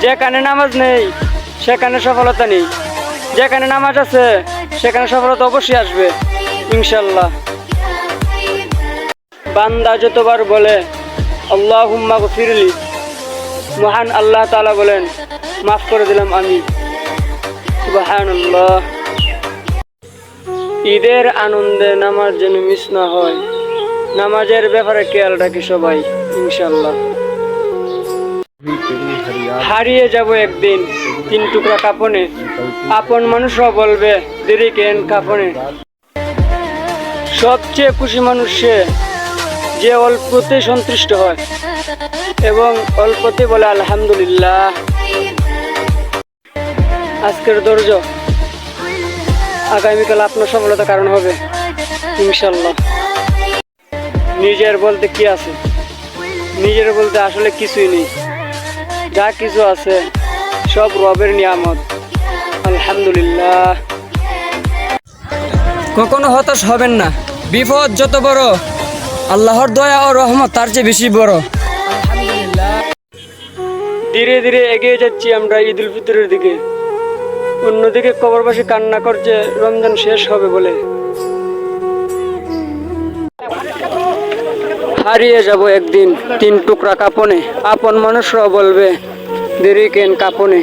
যেখানে নামাজ নেই সেখানে সফলতা নেই, যেখানে নামাজ আছে সেখানে সফলতা অবশ্যই আসবে ইনশাল্লাহ। বান্দা যতবার বলে আল্লাহুম্মা গফিরলি, মহান আল্লাহ তাআলা বলেন মাফ করে দিলাম আমি। সুবহানাল্লাহ। ঈদের আনন্দে নামাজ যেন মিস না হয়, নামাজের ব্যাপারে খেয়াল রাখি সবাই ইনশাল্লাহ। হারিয়ে যাব একদিন 3 টুকরা কাপনে, আপন মানুষরা বলবে দেরি কেন কাপনে। সবচেয়ে খুশি মানুষ সে যে অল্পতে সন্তুষ্ট হয় এবং অল্পতে বলে আলহামদুলিল্লাহ। আজকের ধৈর্য আগামীকাল আপনার সফলতার কারণ হবে ইনশাল্লাহ। নিজের বলতে কি আছে? নিজের বলতে আসলে কিছুই নেই, যা কিছু আছে সব রবের নিয়ামত, আলহামদুলিল্লাহ। কখনো হতাশ হবেন না, বিপদ যত বড় আল্লাহর দয়া ও রহমত তার চেয়ে বেশি বড়, আলহামদুলিল্লাহ। ধীরে ধীরে এগিয়ে যাচ্ছি আমরা ঈদ উল ফিতরের দিকে, অন্যদিকে কবরবাসী কান্না করছে রমজান শেষ হবে বলে। হারিয়ে যাব একদিন 3 টুকরা কাপনে, আপন মানুষরা বলবে দেরি কেন কাপনে।